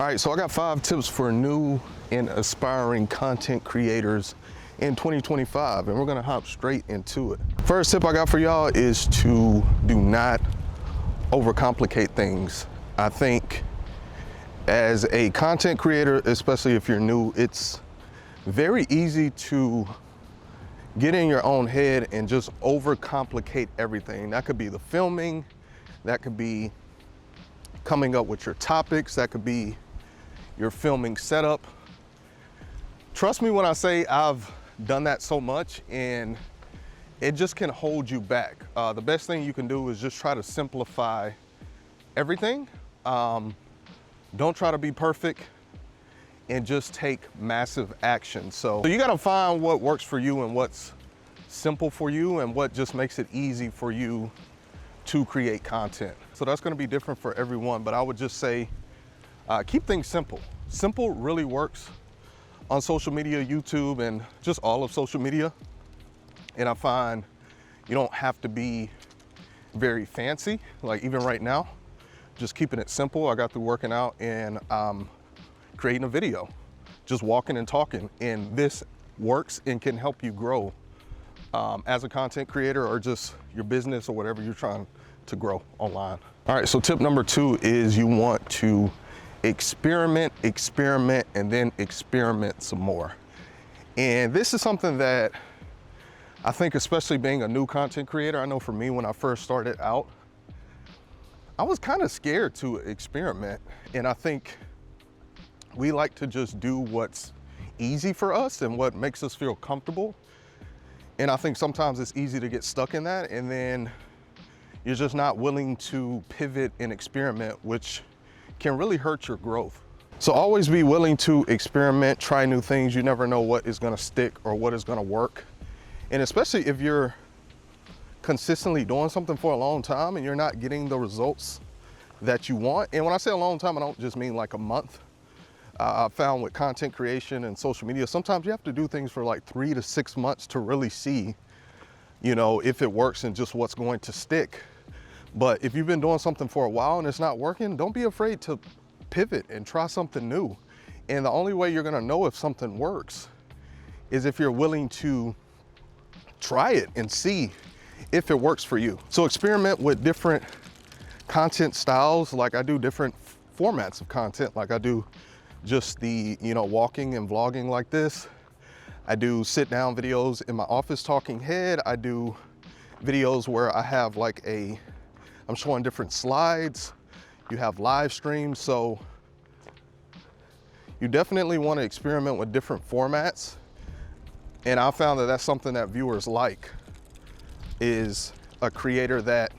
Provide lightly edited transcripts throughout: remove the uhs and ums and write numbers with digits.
All right, so I got 5 tips for new and aspiring content creators in 2025, and we're gonna hop straight into it. First tip I got for y'all is to do not overcomplicate things. I think as a content creator, especially if you're new, it's very easy to get in your own head and just overcomplicate everything. That could be the filming, that could be coming up with your topics, that could be your filming setup. Trust me when I say I've done that so much, and it just can hold you back. The best thing you can do is just try to simplify everything. Don't try to be perfect, and just take massive action. So you gotta find what works for you and what's simple for you and what just makes it easy for you to create content. So that's gonna be different for everyone, but I would just say, keep things simple. Simple really works on social media, YouTube, and just all of social media. And I find you don't have to be very fancy. Like even right now, just keeping it simple. I got through working out and creating a video, just walking and talking. And this works and can help you grow as a content creator or just your business or whatever you're trying to grow online. All right, so tip number 2 is you want to experiment, and then experiment some more. And this is something that I think, especially being a new content creator, I know for me when I first started out, I was kind of scared to experiment. And I think we like to just do what's easy for us and what makes us feel comfortable. And I think sometimes it's easy to get stuck in that, and then you're just not willing to pivot and experiment, which can really hurt your growth. So always be willing to experiment, try new things. You never know what is gonna stick or what is gonna work. And especially if you're consistently doing something for a long time and you're not getting the results that you want. And when I say a long time, I don't just mean like a month. I found with content creation and social media, sometimes you have to do things for like 3 to 6 months to really see, you know, if it works and just what's going to stick. But if you've been doing something for a while and it's not working, don't be afraid to pivot and try something new. And the only way you're gonna know if something works is if you're willing to try it and see if it works for you. So experiment with different content styles. Like I do different formats of content. Like I do just the, you know, walking and vlogging like this. I do sit down videos in my office talking head. I do videos where I have like I'm showing different slides. You have live streams. So you definitely want to experiment with different formats. And I found that that's something that viewers like, is a creator that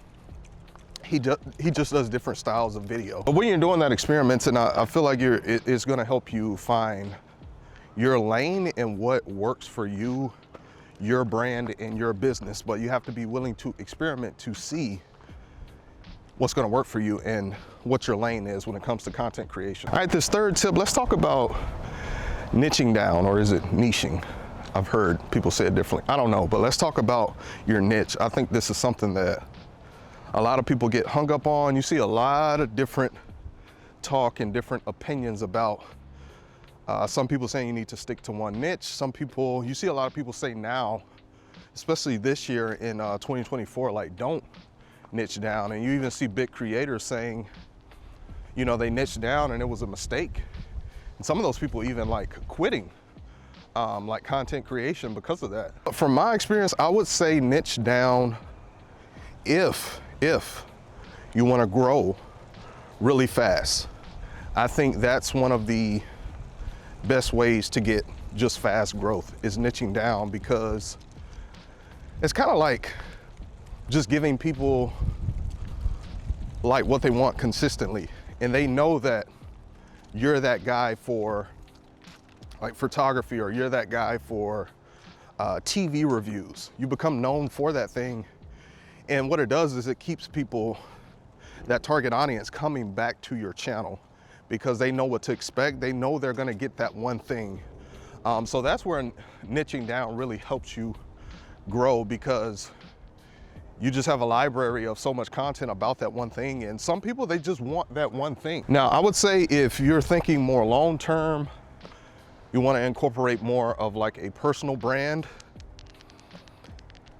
he just does different styles of video. But when you're doing that experiments, and I feel like it's gonna help you find your lane and what works for you, your brand and your business. But you have to be willing to experiment to see what's gonna work for you and what your lane is when it comes to content creation. All right, this third tip, let's talk about niching down, or is it niching? I've heard people say it differently. I don't know, but let's talk about your niche. I think this is something that a lot of people get hung up on. You see a lot of different talk and different opinions about some people saying you need to stick to one niche. Some people, you see a lot of people say now, especially this year in 2024, like don't niche down. And you even see big creators saying, you know, they niched down and it was a mistake. And some of those people even like quitting like content creation because of that. But from my experience, I would say niche down if you want to grow really fast. I think that's one of the best ways to get just fast growth, is niching down, because it's kind of like just giving people like what they want consistently. And they know that you're that guy for like photography, or you're that guy for TV reviews. You become known for that thing. And what it does is it keeps people, that target audience, coming back to your channel because they know what to expect. They know they're gonna get that one thing. So that's where niching down really helps you grow, because you just have a library of so much content about that one thing. And some people, they just want that one thing. Now, I would say if you're thinking more long-term, you want to incorporate more of like a personal brand,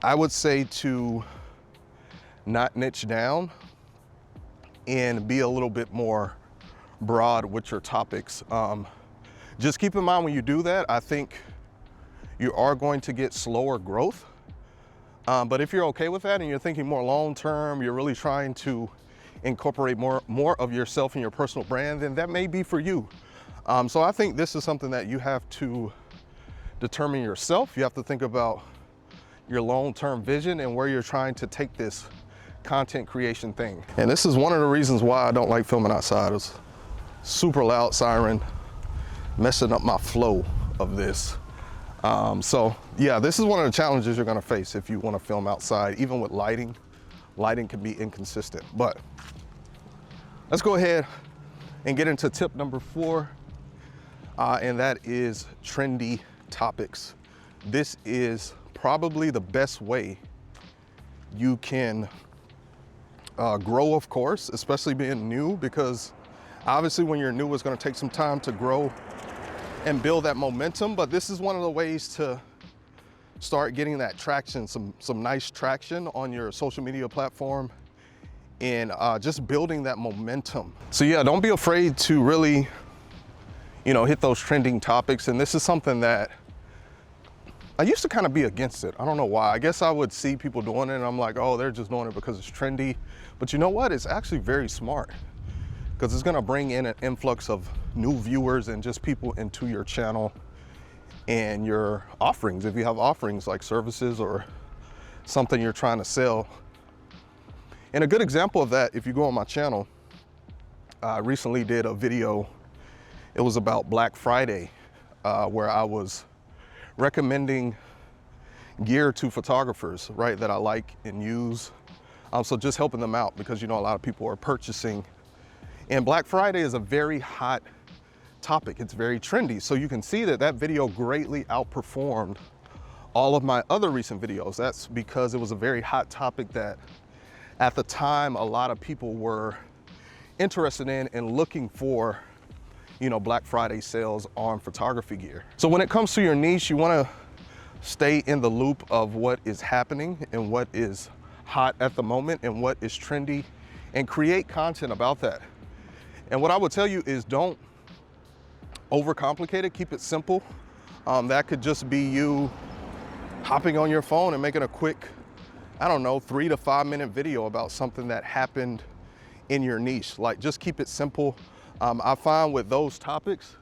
I would say to not niche down and be a little bit more broad with your topics. Just keep in mind when you do that, I think you are going to get slower growth. But if you're okay with that and you're thinking more long-term, you're really trying to incorporate more of yourself in your personal brand, then that may be for you. So I think this is something that you have to determine yourself. You have to think about your long-term vision and where you're trying to take this content creation thing. And this is one of the reasons why I don't like filming outside. It's super loud siren, messing up my flow of this. So yeah, this is one of the challenges you're gonna face if you wanna film outside. Even with lighting, lighting can be inconsistent. But let's go ahead and get into tip number 4, and that is trendy topics. This is probably the best way you can grow, of course, especially being new, because obviously when you're new, it's gonna take some time to grow and build that momentum. But this is one of the ways to start getting that traction, some nice traction on your social media platform, and just building that momentum. So yeah, don't be afraid to really, hit those trending topics. And this is something that I used to kind of be against it. I don't know why. I guess I would see people doing it and I'm like, oh, they're just doing it because it's trendy. But you know what? It's actually very smart, because it's gonna bring in an influx of new viewers and just people into your channel and your offerings. If you have offerings like services or something you're trying to sell. And a good example of that, if you go on my channel, I recently did a video. It was about Black Friday, where I was recommending gear to photographers, right, that I like and use. So just helping them out, because a lot of people are purchasing. And Black Friday is a very hot topic. It's very trendy. So you can see that video greatly outperformed all of my other recent videos. That's because it was a very hot topic that at the time a lot of people were interested in and looking for, Black Friday sales on photography gear. So when it comes to your niche, you want to stay in the loop of what is happening and what is hot at the moment and what is trendy, and create content about that. And what I would tell you is don't overcomplicate it, keep it simple. That could just be you hopping on your phone and making a quick, 3 to 5 minute video about something that happened in your niche. Like, just keep it simple. I find with those topics,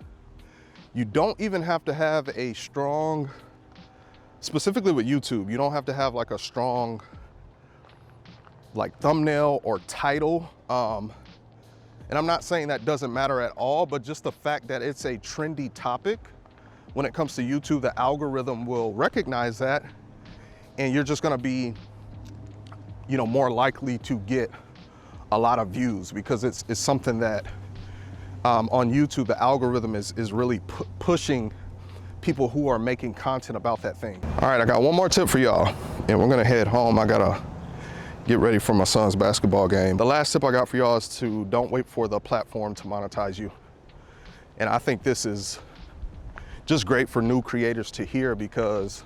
you don't even have to have a strong, specifically with YouTube, you don't have to have like a strong thumbnail or title. And I'm not saying that doesn't matter at all, but just the fact that it's a trendy topic, when it comes to YouTube, the algorithm will recognize that, and you're just gonna be, more likely to get a lot of views, because it's something that on YouTube, the algorithm is really pushing people who are making content about that thing. All right, I got one more tip for y'all, and we're gonna head home. I gotta get ready for my son's basketball game. The last tip I got for y'all is to don't wait for the platform to monetize you. And I think this is just great for new creators to hear, because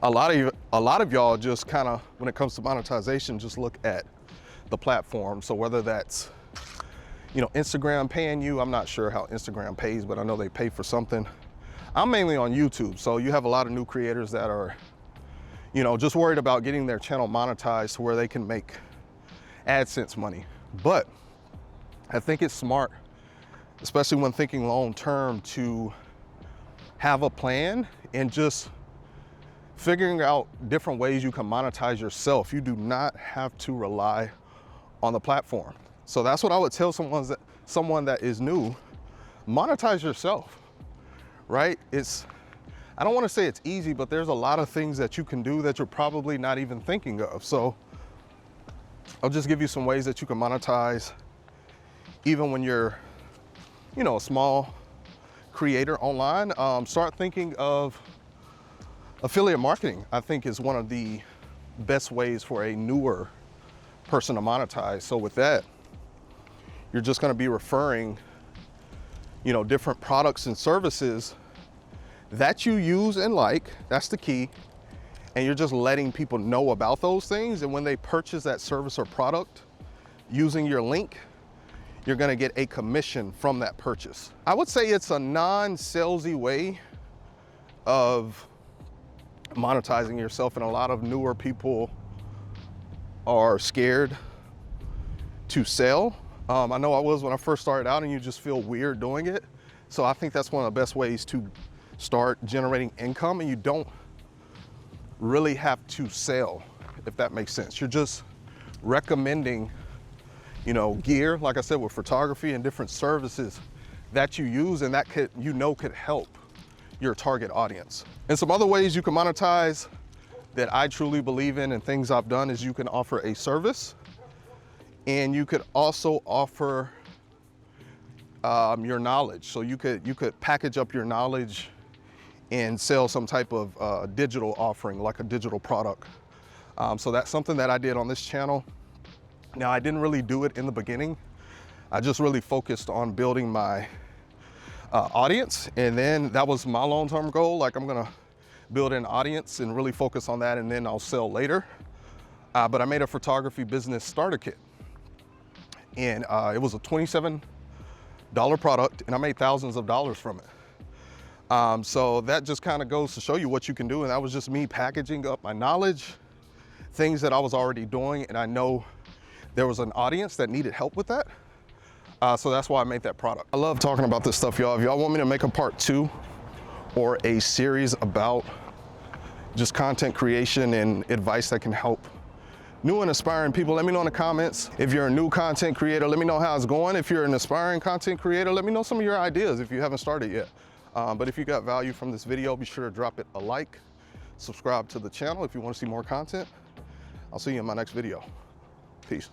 a lot of y'all just kind of, when it comes to monetization, just look at the platform. So whether that's, Instagram paying you, I'm not sure how Instagram pays, but I know they pay for something. I'm mainly on YouTube. So you have a lot of new creators that are, just worried about getting their channel monetized to where they can make AdSense money. But I think it's smart, especially when thinking long-term, to have a plan and just figuring out different ways you can monetize yourself. You do not have to rely on the platform. So that's what I would tell someone that is new. Monetize yourself, right? I don't want to say it's easy, but there's a lot of things that you can do that you're probably not even thinking of. So I'll just give you some ways that you can monetize even when you're, a small creator online. Start thinking of affiliate marketing. I think is one of the best ways for a newer person to monetize. So with that, you're just going to be referring, you know, different products and services that you use and like. That's the key. And you're just letting people know about those things. And when they purchase that service or product using your link, you're gonna get a commission from that purchase. I would say it's a non-salesy way of monetizing yourself, and a lot of newer people are scared to sell. I know I was when I first started out, and you just feel weird doing it. So I think that's one of the best ways to start generating income, and you don't really have to sell, if that makes sense. You're just recommending, you know, gear, like I said, with photography and different services that you use, and that could, you know, could help your target audience. And some other ways you can monetize that I truly believe in and things I've done is you can offer a service, and you could also offer your knowledge. So you could package up your knowledge and sell some type of digital offering, like a digital product. So that's something that I did on this channel. Now, I didn't really do it in the beginning. I just really focused on building my audience. And then that was my long-term goal. Like, I'm gonna build an audience and really focus on that, and then I'll sell later. But I made a photography business starter kit. And it was a $27 product, and I made thousands of dollars from it. So that just kind of goes to show you what you can do. And that was just me packaging up my knowledge, things that I was already doing. And I know there was an audience that needed help with that. So that's why I made that product. I love talking about this stuff, y'all. If y'all want me to make a part 2 or a series about just content creation and advice that can help new and aspiring people, let me know in the comments. If you're a new content creator, let me know how it's going. If you're an aspiring content creator, let me know some of your ideas if you haven't started yet. But if you got value from this video, be sure to drop it a like, subscribe to the channel if you want to see more content. I'll see you in my next video. Peace.